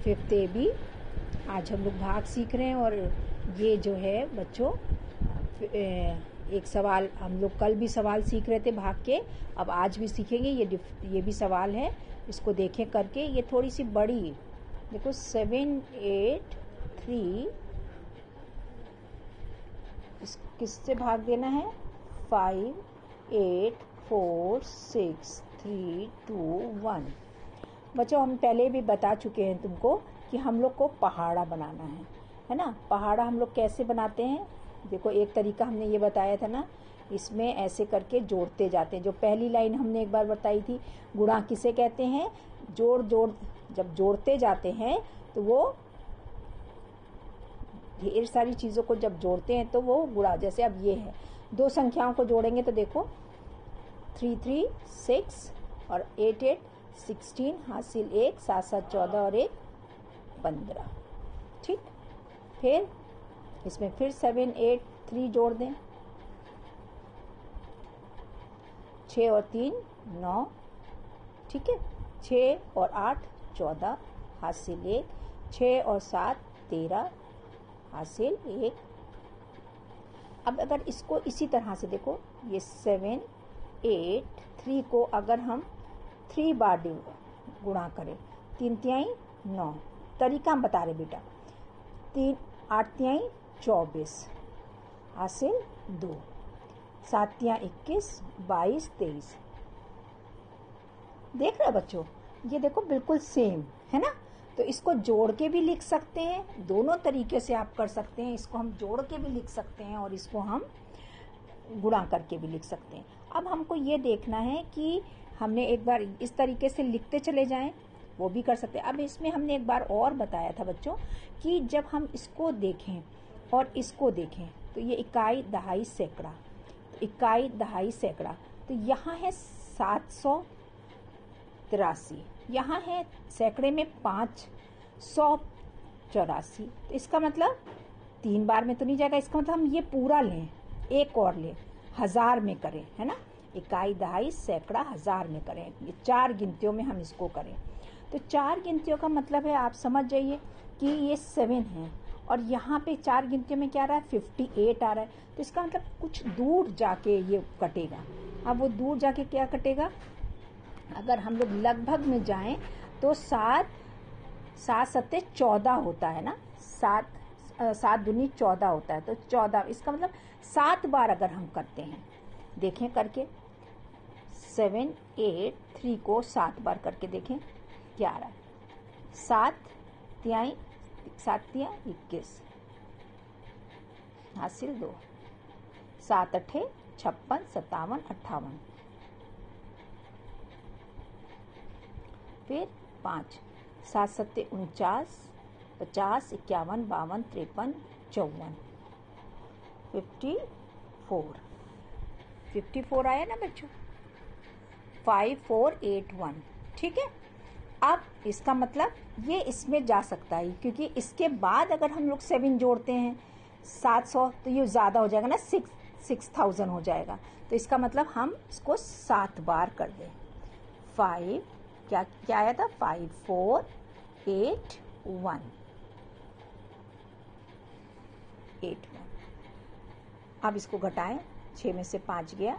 Fifth A B. आज हम लोग भाग सीख रहे हैं और ये जो है बच्चों एक सवाल हम लोग कल भी सवाल सीख रहे थे भाग के, अब आज भी सीखेंगे। ये भी सवाल है, इसको देखें करके। ये थोड़ी सी बड़ी, देखो 7 8 3, किससे भाग देना है? 5 8 4 6 3 2 1। बच्चों हम पहले भी बता चुके हैं तुमको कि हम लोग को पहाड़ा बनाना है ना। पहाड़ा हम लोग कैसे बनाते हैं? देखो एक तरीका हमने ये बताया था ना, इसमें ऐसे करके जोड़ते जाते हैं। जो पहली लाइन हमने एक बार बताई थी, गुणा किसे कहते हैं? जोड़ जब जोड़ते जाते हैं तो वो ढेर सारी चीज़ों को जब जोड़ते हैं तो वो गुणा। जैसे अब ये है, दो संख्याओं को जोड़ेंगे तो देखो 3 3 6 और 8 8 16, हासिल 1, 7 7 14 और 1 15। ठीक, फिर इसमें फिर 7 8 3 जोड़ दें, 6 और 3 9। ठीक है, 6 और 8 14, हासिल 1, 6 और 7 13, हासिल 1। अब अगर इसको इसी तरह से देखो, ये 7 8 3 को अगर हम 3 बार गुणा करें, 3 तिहाई 9, तरीका हम बता रहे बेटा। 3 8 तिहाई 24, हासिल 2, 7 तिहाई 21 22 23। देख रहे बच्चों, ये देखो बिल्कुल सेम है ना। तो इसको जोड़ के भी लिख सकते हैं, दोनों तरीके से आप कर सकते हैं। इसको हम जोड़ के भी लिख सकते हैं और इसको हम गुणा करके भी लिख सकते हैं। अब हमको ये देखना है कि हमने एक बार इस तरीके से लिखते चले जाएं, वो भी कर सकते हैं। अब इसमें हमने एक बार और बताया था बच्चों कि जब हम इसको देखें और इसको देखें तो ये इकाई दहाई सैकड़ा, तो इकाई दहाई सैकड़ा, तो यहाँ है 783, यहाँ है सैकड़े में 584। तो इसका मतलब 3 बार में तो नहीं जाएगा, इसका मतलब हम ये पूरा लें, एक और लें, 1000 में करें, है ना। इकाई दहाई सैकड़ा 1000 में करें, ये 4 गिनतियों में हम इसको करें। तो 4 गिनतियों का मतलब है, आप समझ जाइए कि ये 7 है और यहाँ पे 4 गिनतियों में क्या आ रहा है? 58 आ रहा है। तो इसका मतलब कुछ दूर जाके ये कटेगा। अब वो दूर जाके क्या कटेगा? अगर हम लोग लगभग में जाएं तो 7 7 14 होता है ना, 7 दूनी 14 होता है। तो 14, इसका मतलब 7 बार अगर हम करते हैं, देखें करके 7 8 3 को 7 बार करके देखें क्या आ रहा है। 7 तिहाई 21, हासिल 2, 7 8 56 57 58, फिर 5, 7 7 49 50 51 52 53 54 54 आया ना बच्चों। 5481। ठीक है, अब इसका मतलब ये इसमें जा सकता है, क्योंकि इसके बाद अगर हम लोग 7 जोड़ते हैं 700 तो ये ज़्यादा हो जाएगा ना, 6000 हो जाएगा। तो इसका मतलब हम इसको 7 बार कर दें। 5 क्या आया था? 5481 81। अब इसको घटाएं, 6 में से 5 गया,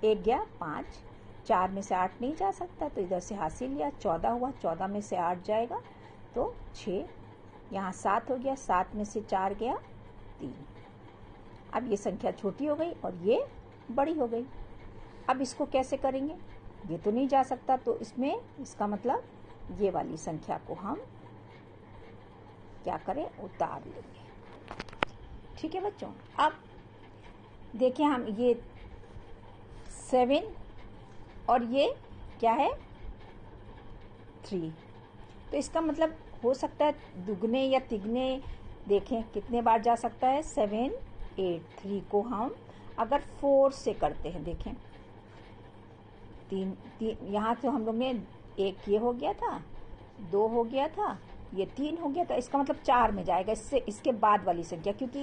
1 गया 5, 4 में से 8 नहीं जा सकता तो इधर से हासिल लिया, 14 हुआ, 14 में से 8 जाएगा तो 6, यहाँ 7 हो गया, 7 में से 4 गया 3। अब ये संख्या छोटी हो गई और ये बड़ी हो गई। अब इसको कैसे करेंगे? ये तो नहीं जा सकता, तो इसमें इसका मतलब ये वाली संख्या को हम क्या करें? उतार लेंगे। ठीक है बच्चों, अब देखिए हम ये 7 और ये क्या है? 3। तो इसका मतलब हो सकता है दुगने या तिगने। देखें कितने बार जा सकता है? 7 8 3 को हम अगर 4 से करते हैं, देखें 3 यहाँ तो हम लोग ने एक ये हो गया था, 2 हो गया था, ये 3 हो गया था, इसका मतलब 4 में जाएगा इससे इसके बाद वाली संख्या, क्योंकि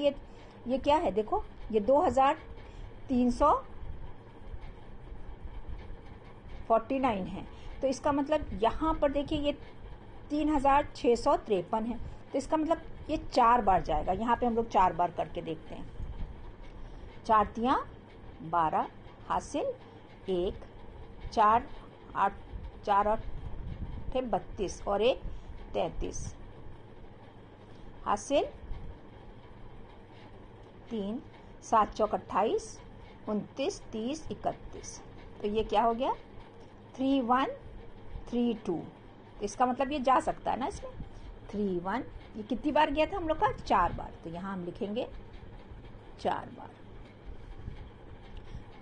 ये क्या है? देखो ये 2349 है। तो इसका मतलब यहाँ पर देखिए ये 3653 है। तो इसका मतलब ये 4 बार जाएगा। यहाँ पे हम लोग 4 बार करके देखते हैं। 4 तियां 12 हासिल 1, 4 8 4 8 32 और 1 33 हासिल 3, 7 चौक 28 29 30 31। तो ये क्या हो गया 3132। इसका मतलब ये जा सकता है ना इसमें 31। ये कितनी बार गया था हम लोग का 4 बार। तो यहाँ हम लिखेंगे 4 बार।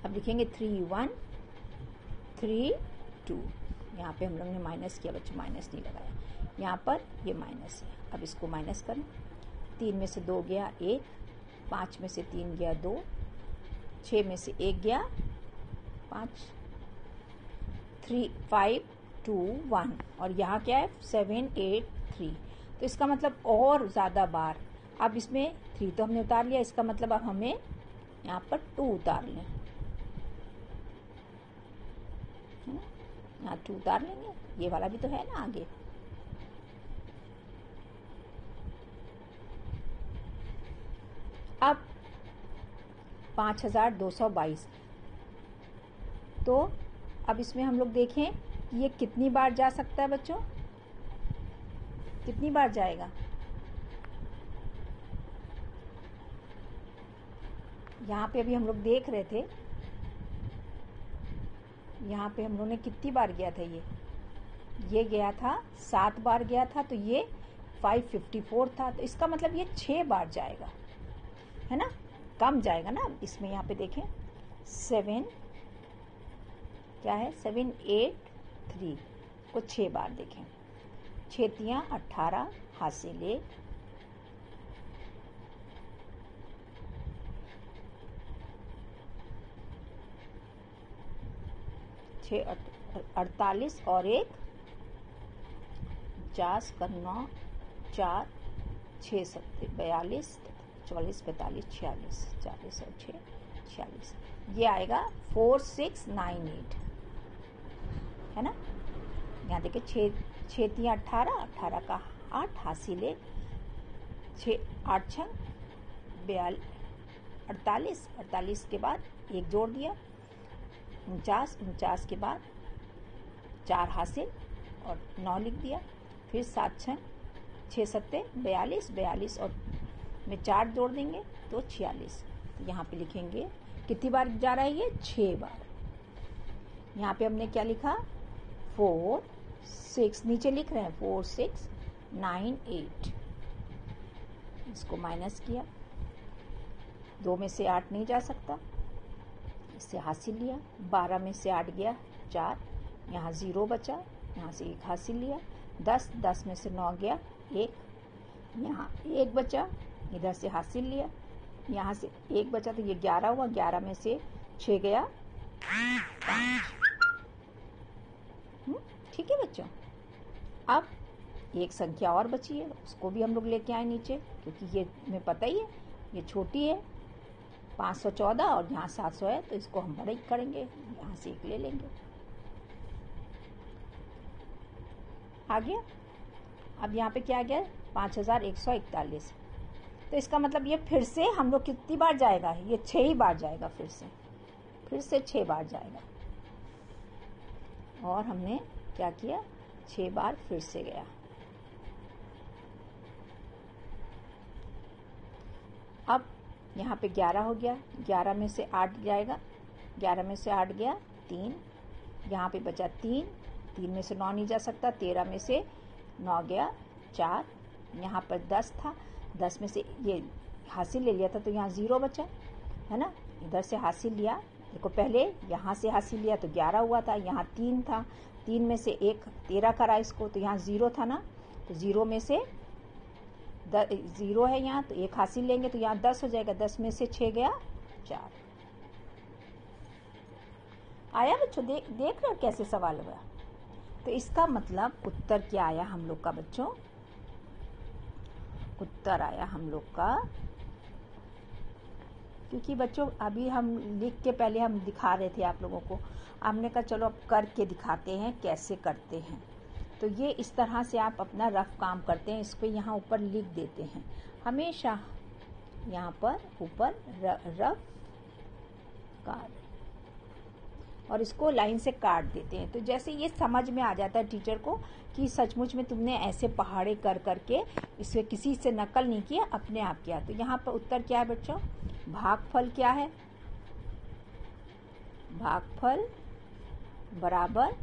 अब लिखेंगे 3132। यहाँ पे हम लोग ने माइनस किया बच्चों, माइनस नहीं लगाया। यहाँ पर ये माइनस है। अब इसको माइनस करें। 3 में से 2 गया 1, 5 में से 3 गया 2, 6 में से 1 गया 5, 3 5 2 1 और यहाँ क्या है 7 8 3। तो इसका मतलब और ज़्यादा बार। अब इसमें 3 तो हमने उतार लिया, इसका मतलब अब हमें यहाँ पर 2 उतार लें। यहाँ 2 उतार लेंगे। ये वाला भी तो है ना आगे। अब 5222। तो अब इसमें हम लोग देखें कि ये कितनी बार जा सकता है बच्चों, कितनी बार जाएगा। यहाँ पे अभी हम लोग देख रहे थे, यहाँ पे हम लोगों ने कितनी बार गया था ये गया था 7 बार गया था। तो ये 554 था। तो इसका मतलब ये 6 बार जाएगा, है ना, कम जाएगा ना। इसमें यहाँ पे देखें 7 क्या है 783 को 6 बार देखें। 6 तियां 18 हासिल 1, 6 48 और 1 50 का 9 4 6 7 42 44 45 46 40 और 6 46। ये आएगा 4698, है ना। यहाँ देखिए 6 तियां 18 18 का 8 हासिल 1, 6 8 6 48 48 के बाद 1 जोड़ दिया 49 49 के बाद 4 हासिल और 9 लिख दिया। फिर 7 6 6 7 42 42 और में 4 जोड़ देंगे तो 46। तो यहाँ पे लिखेंगे कितनी बार जा रहा है ये 6 बार। यहाँ पे हमने क्या लिखा 4 6 नीचे लिख रहे हैं 4 6 9 8। इसको माइनस किया, 2 में से 8 नहीं जा सकता, इससे हासिल लिया। 12 में से 8 गया 4, यहाँ 0 बचा, यहाँ से 1 हासिल लिया। 10 में से 9 गया 1, यहाँ 1 बचा, इधर से हासिल लिया। यहाँ से 1 बचा तो ये 11 हुआ, 11 में से 6 गया 5। ठीक है बच्चों। अब एक संख्या और बची है, उसको भी हम लोग लेके आए नीचे, क्योंकि ये हमें पता ही है ये छोटी है 514 और यहाँ 700 है। तो इसको हम बड़ा करेंगे, यहाँ से 1 ले लेंगे। आ गया। अब यहाँ पे क्या आ गया 5141। तो इसका मतलब ये फिर से हम लोग कितनी बार जाएगा, ये 6 ही बार जाएगा। फिर से 6 बार जाएगा। और हमने क्या किया 6 बार फिर से गया। अब यहाँ पे 11 हो गया, 11 में से 8 जाएगा, 11 में से 8 गया 3, यहाँ पे बचा 3, 3 में से 9 नहीं जा सकता, 13 में से 9 गया 4, यहाँ पर 10 था, 10 में से ये हासिल ले लिया था तो यहाँ 0 बचा, है ना। इधर से हासिल लिया, देखो पहले यहाँ से हासिल लिया तो 11 हुआ था, यहाँ 3 था, 3 में से 1 13 करा इसको, तो यहाँ 0 था ना, तो 0 में से 0 है यहाँ, तो 1 हासिल लेंगे तो यहाँ 10 हो जाएगा। 10 में से 6 गया 4। आया बच्चों, देख रहे हो कैसे सवाल हुआ। तो इसका मतलब उत्तर क्या आया हम लोग का बच्चों, उत्तर आया हम लोग का, क्योंकि बच्चों अभी हम लिख के पहले हम दिखा रहे थे आप लोगों को, हमने कहा चलो अब करके दिखाते हैं कैसे करते हैं। तो ये इस तरह से आप अपना रफ काम करते हैं। इसको यहाँ ऊपर लिख देते हैं हमेशा, यहाँ पर ऊपर रफ कार्य, और इसको लाइन से काट देते हैं। तो जैसे ये समझ में आ जाता है टीचर को कि सचमुच में तुमने ऐसे पहाड़े कर करके इसे किसी से नकल नहीं किया, अपने आप किया। तो यहाँ पर उत्तर क्या है बच्चों? भागफल क्या है? भागफल बराबर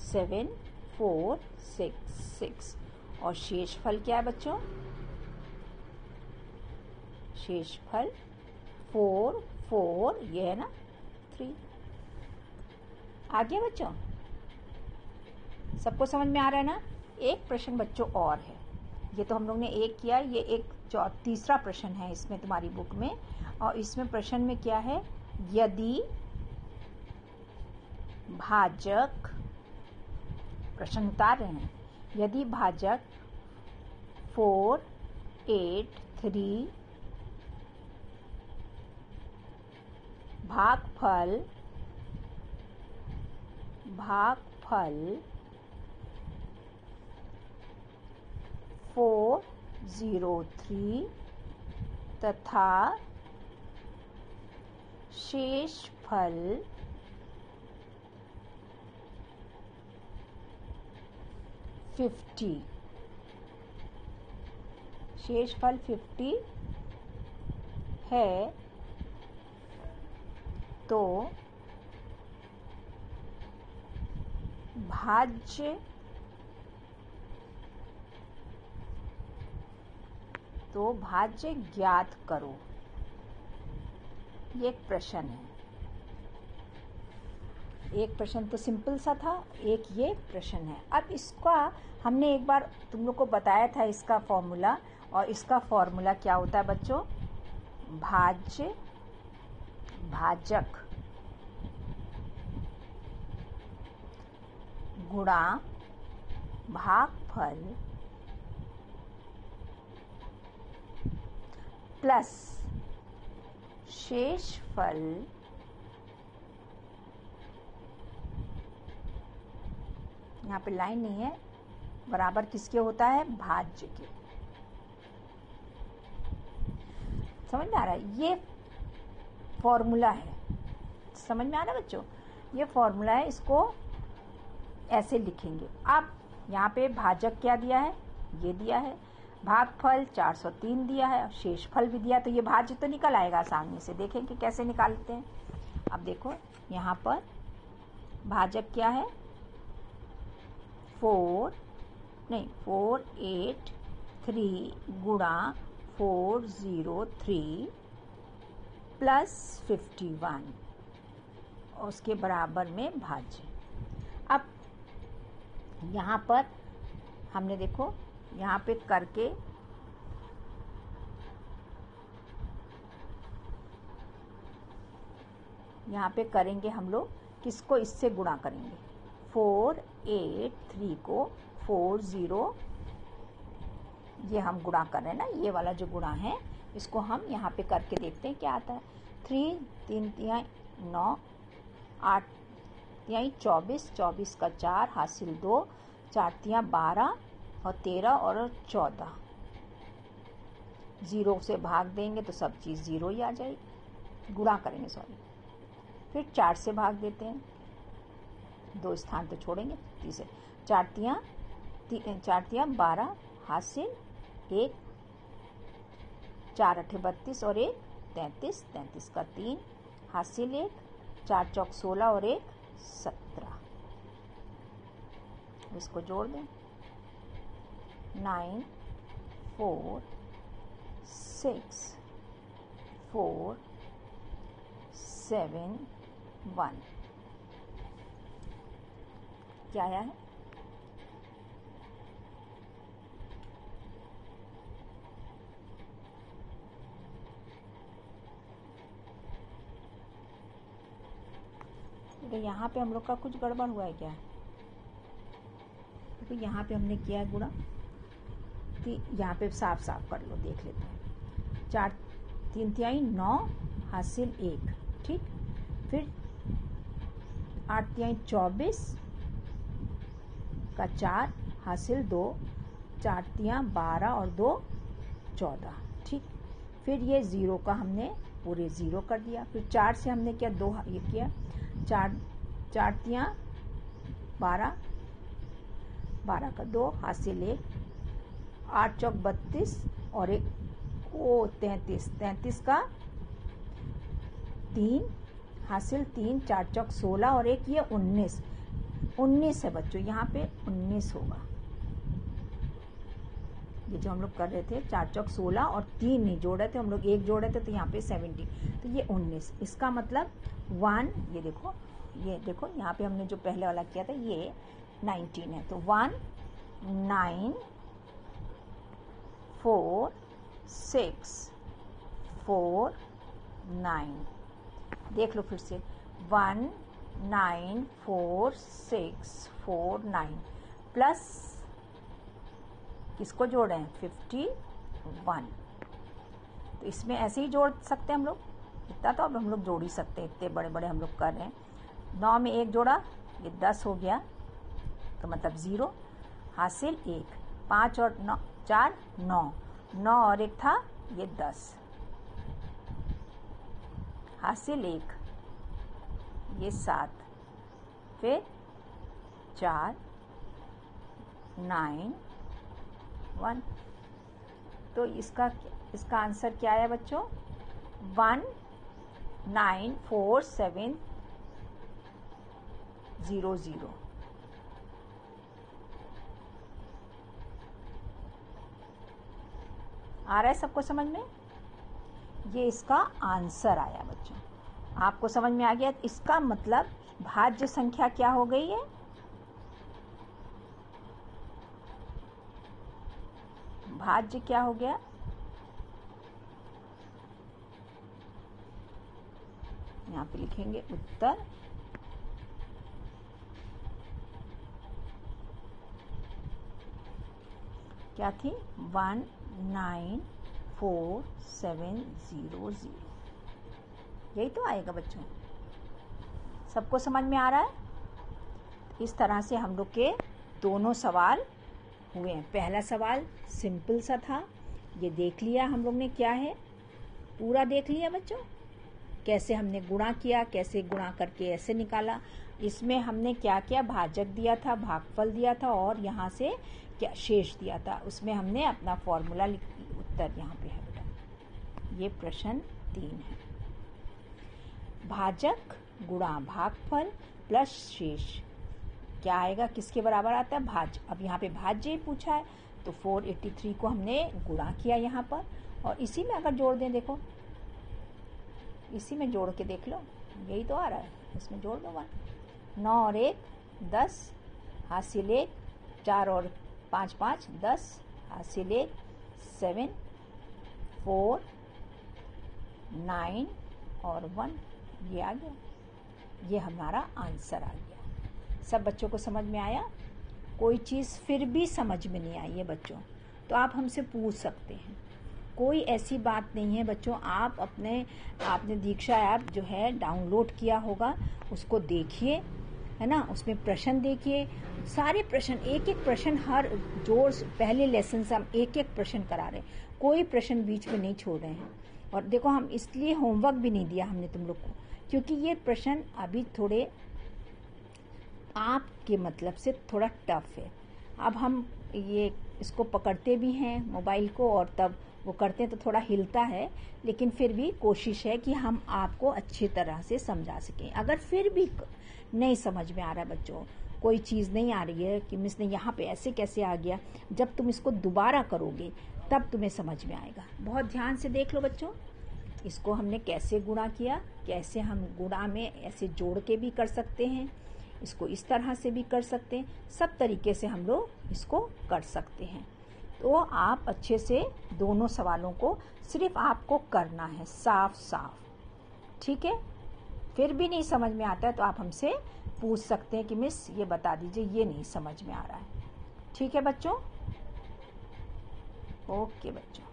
7466। और शेषफल क्या है बच्चों? शेषफल 4 ये है ना 3। आ गया बच्चों? सबको समझ में आ रहा है ना? एक प्रश्न बच्चों और है, ये तो हम लोग ने एक किया, ये एक तीसरा प्रश्न है इसमें तुम्हारी बुक में। और इसमें प्रश्न में क्या है? यदि भाजक, प्रश्न उतार रहे हैं, यदि भाजक 4, 8, 3 भागफल 403 तथा शेषफल 50, शेषफल 50 है, तो भाज्य ज्ञात करो। ये एक प्रश्न है। एक प्रश्न तो सिंपल सा था, एक ये प्रश्न है। अब इसका हमने एक बार तुम लोग को बताया था इसका फॉर्मूला, और इसका फॉर्मूला क्या होता है बच्चों? भाजक गुणा भागफल प्लस शेषफल यहाँ पे लाइन नहीं है, बराबर किसके होता है? भाज्य के। समझ में आ रहा है? ये फॉर्मूला है, समझ में आ रहा है बच्चों? ये फॉर्मूला है, इसको ऐसे लिखेंगे। अब यहाँ पे भाजक क्या दिया है? ये दिया है। भागफल 403 दिया है, शेषफल भी दिया, तो ये भाज्य तो निकल आएगा आसानी से। देखेंगे कैसे निकालते हैं। अब देखो यहाँ पर भाजक क्या है? 483 गुणा 403 प्लस 51, और उसके बराबर में भाज्य। अब यहाँ पर हमने देखो यहाँ पे करके यहाँ पे करेंगे हम लोग, किसको इससे गुणा करेंगे? 483 को 40, ये हम गुणा कर रहे हैं ना, ये वाला जो गुणा है इसको हम यहाँ पे करके देखते हैं क्या आता है। 3 3 तिहाई 9, 8 तिहाई 24, 24 का 4 हासिल 2, 4 तिहाई 12 और 13 और 14। 0 से भाग देंगे तो सब चीज़ 0 ही आ जाएगी, गुणा करेंगे सॉरी। फिर 4 से भाग देते हैं, 2 स्थान तो छोड़ेंगे, तीसरे 4 तिहाई 12 हासिल 1, 4 8 32 और 1 33, 33 का 3 हासिल 1, 4 चौक 16 और 1 17। इसको जोड़ दें, 9 4 6 4 7 1। क्या आया है? तो यहाँ पे हम लोग का कुछ गड़बड़ हुआ है क्या? तो यहाँ पे हमने किया है गुणा, तो यहाँ पे साफ साफ कर लो, देख लेते हैं। 4 3 तिहाई 9 हासिल 1, ठीक। फिर 8 तिहाई 24 का 4 हासिल 2, 4 तियां 12 और 2 14। ठीक, फिर ये 0 का हमने पूरे 0 कर दिया। फिर 4 से हमने क्या 2 ये किया, 4 तियां 12, 12 का 2 हासिल 1, 8 चौक 32 और 1 33, 33 का 3 हासिल 3, 4 चौक 16 और 1 ये 19, 19 है बच्चों, यहाँ पे 19 होगा। ये जो हम लोग कर रहे थे 4 चौक 16 और 3 नहीं जोड़ रहे थे हम लोग, 1 जोड़ रहे थे, तो यहाँ पे 17, तो ये 19। इसका मतलब 1, ये देखो यहाँ पे हमने जो पहले वाला किया था ये 19 है, तो 1 9 4 6 4 9। देख लो फिर से 1 9 4 6 4 9 प्लस किसको जोड़े हैं 51। तो इसमें ऐसे ही जोड़ सकते हैं हम लोग, इतना तो अब हम लोग जोड़ ही सकते हैं, इतने बड़े बड़े हम लोग कर रहे हैं। 9 में 1 जोड़ा ये 10 हो गया, तो मतलब 0 हासिल 1, 5 और 9 4 9, 9 और 1 था ये 10 हासिल 1, ये 7, फिर 4 9 1। तो इसका आंसर क्या आया बच्चों 1 9 4 7 0 0। आ रहा है सबको समझ में? ये इसका आंसर आया बच्चों, आपको समझ में आ गया? इसका मतलब भाज्य संख्या क्या हो गई है? भाज्य क्या हो गया? यहाँ पे लिखेंगे उत्तर क्या थी 1 9 4 7 0 0। यही तो आएगा बच्चों, सबको समझ में आ रहा है? इस तरह से हम लोग के दोनों सवाल हुए हैं। पहला सवाल सिंपल सा था, ये देख लिया हम लोग ने क्या है, पूरा देख लिया बच्चों, कैसे हमने गुणा किया, कैसे गुणा करके ऐसे निकाला। इसमें हमने क्या किया, भाजक दिया था, भागफल दिया था और यहाँ से क्या शेष दिया था, उसमें हमने अपना फॉर्मूला उत्तर यहाँ पे है बेटा। ये प्रश्न 3 है। भाजक गुणा भागफल प्लस शेष क्या आएगा, किसके बराबर आता है, भाज्य। अब यहाँ पे भाज्य ही पूछा है, तो 483 को हमने गुणा किया यहाँ पर, और इसी में अगर जोड़ दें, देखो इसी में जोड़ के देख लो, यही तो आ रहा है, इसमें जोड़ दो 1, 9 और 1 10 हासिल 1, 4 और 5 5 10 हासिल 1, 7 4 9 और 1, ये आ गया, ये हमारा आंसर आ गया। सब बच्चों को समझ में आया? कोई चीज़ फिर भी समझ में नहीं आई है बच्चों, तो आप हमसे पूछ सकते हैं, कोई ऐसी बात नहीं है बच्चों। आप आपने दीक्षा ऐप जो है डाउनलोड किया होगा, उसको देखिए, है ना, उसमें प्रश्न देखिए, सारे प्रश्न, एक एक प्रश्न हर जोड़ पहले लेसन से हम एक एक प्रश्न करा रहे हैं, कोई प्रश्न बीच में नहीं छोड़ रहे हैं। और देखो हम इसलिए होमवर्क भी नहीं दिया हमने तुम लोग को, क्योंकि ये प्रश्न अभी थोड़े आपके मतलब से थोड़ा टफ है। अब हम ये इसको पकड़ते भी हैं मोबाइल को, और तब वो करते हैं तो थोड़ा हिलता है, लेकिन फिर भी कोशिश है कि हम आपको अच्छी तरह से समझा सकें। अगर फिर भी नहीं समझ में आ रहा है बच्चों, कोई चीज़ नहीं आ रही है कि मिस ने यहाँ पे ऐसे कैसे आ गया, जब तुम इसको दोबारा करोगे तब तुम्हें समझ में आएगा। बहुत ध्यान से देख लो बच्चों, इसको हमने कैसे गुणा किया, कैसे हम गुणा में ऐसे जोड़ के भी कर सकते हैं, इसको इस तरह से भी कर सकते हैं, सब तरीके से हम लोग इसको कर सकते हैं। तो आप अच्छे से दोनों सवालों को सिर्फ आपको करना है साफ साफ, ठीक है? फिर भी नहीं समझ में आता है तो आप हमसे पूछ सकते हैं कि मिस ये बता दीजिए, ये नहीं समझ में आ रहा है। ठीक है बच्चों? ओके बच्चों।